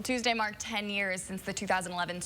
Tuesday marked 10 years since the 2011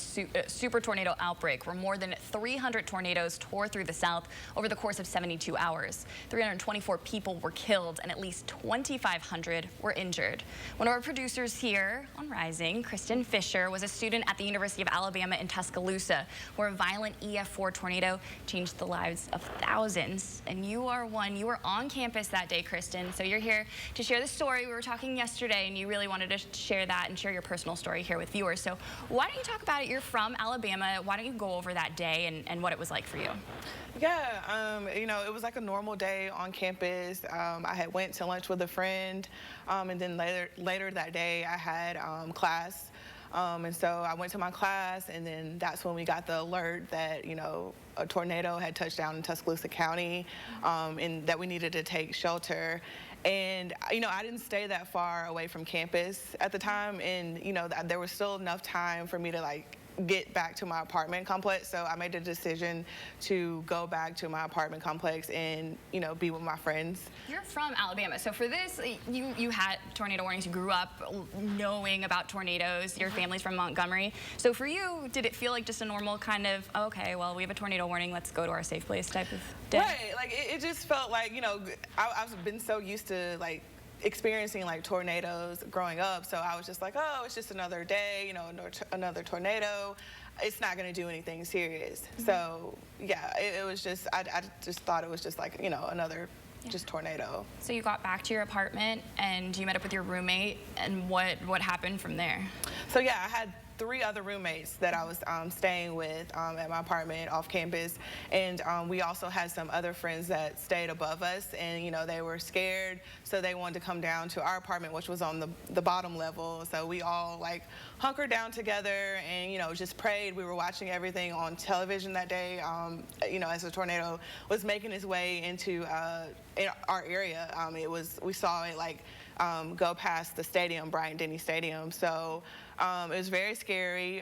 Super Tornado Outbreak, where more than 300 tornadoes tore through the South over the course of 72 hours. 324 people were killed and at least 2,500 were injured. One of our producers here on Rising, Kristen Fisher, was a student at the University of Alabama in Tuscaloosa, where a violent EF4 tornado changed the lives of thousands. And you are one. You were on campus that day, Kristen, so you're here to share the story. We were talking yesterday, and you really wanted to share that and share your personal story here with viewers. So why don't you talk about it? You're from Alabama. Why don't you go over that day and what it was like for you? Yeah, you know, it was like a normal day on campus. I had went to lunch with a friend, and then later that day I had class. And so I went to my class, and then that's when we got the alert that, you know, a tornado had touched down in Tuscaloosa County, and that we needed to take shelter. And, you know, I didn't stay that far away from campus at the time, and, you know, there was still enough time for me to, like, get back to my apartment complex. So I made the decision to go back to my apartment complex and, you know, be with my friends. You're from Alabama, so for this, you had tornado warnings. You grew up knowing about tornadoes. Your family's from Montgomery. So for you, did it feel like just a normal kind of, okay, well, we have a tornado warning, let's go to our safe place type of day? Right, like it just felt like, you know, I've been so used to, like, experiencing like tornadoes growing up, so I was just like, oh, it's just another day, you know, another tornado. It's not going to do anything serious. So yeah, it was just, I just thought it was just like, you know, another just tornado. So you got back to your apartment and you met up with your roommate, and what happened from there? So yeah, I had 3 other roommates that I was staying with at my apartment off campus, and we also had some other friends that stayed above us, and, you know, they were scared, so they wanted to come down to our apartment, which was on the bottom level. So we all, like, hunkered down together and, you know, just prayed. We were watching everything on television that day, you know, as the tornado was making its way into in our area. We saw it, like, go past the stadium, Bryant-Denny Stadium. So it was very scary.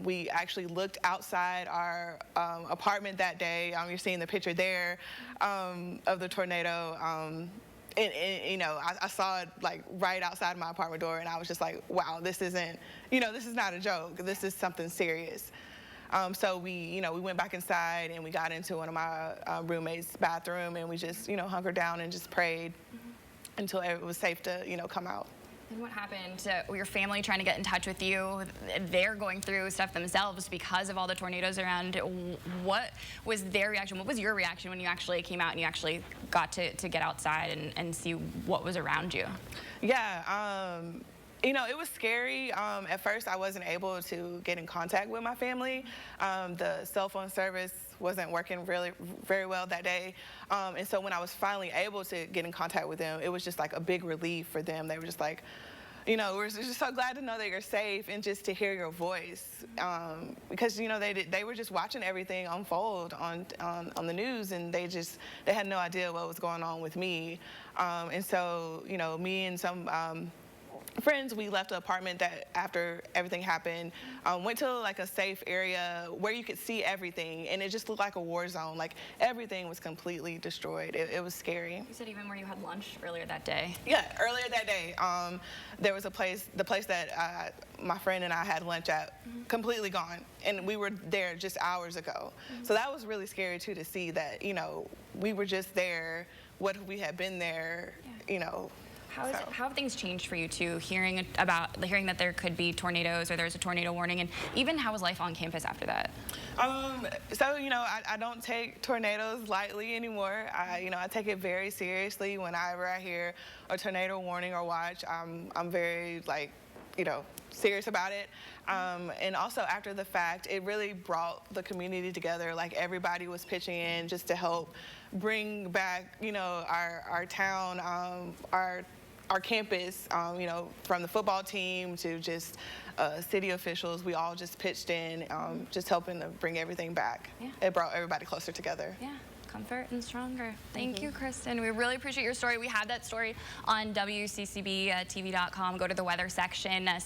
We actually looked outside our apartment that day. You're seeing the picture there of the tornado. And, you know, I saw it like right outside my apartment door, and I was just like, wow, this isn't, you know, this is not a joke. This is something serious. So we went back inside and we got into one of my roommates' bathroom, and we just, you know, hunkered down and just prayed until it was safe to, you know, come out. And what happened? Your family trying to get in touch with you? They're going through stuff themselves because of all the tornadoes around. What was their reaction? What was your reaction when you actually came out and you actually got to get outside and see what was around you? Yeah, you know, it was scary. At first, I wasn't able to get in contact with my family. The cell phone service wasn't working very well that day. And so when I was finally able to get in contact with them, it was just like a big relief for them. They were just like, you know, we're just so glad to know that you're safe and just to hear your voice. Because, you know, they were just watching everything unfold on the news, and they had no idea what was going on with me. And so, you know, me and some friends, we left the apartment that after everything happened, went to like a safe area where you could see everything, and it just looked like a war zone. Like everything was completely destroyed. It was scary. You said even where you had lunch earlier that day. Yeah, earlier that day, there was the place that my friend and I had lunch at, completely gone, and we were there just hours ago. So that was really scary too, to see that, you know, we were just there. What if we had been there, you know? How have things changed for you too, hearing that there could be tornadoes or there's a tornado warning, and even how was life on campus after that? So, you know, I don't take tornadoes lightly anymore. You know, I take it very seriously. Whenever I hear a tornado warning or watch, I'm very, like, you know, serious about it. And also after the fact, it really brought the community together. Like everybody was pitching in just to help bring back, you know, our town, our campus, you know, from the football team to just city officials. We all just pitched in, just helping to bring everything back. Yeah. It brought everybody closer together. Yeah. Comfort and stronger. Thank you, Kristen. We really appreciate your story. We have that story on WCCB-TV.com. Go to the weather section.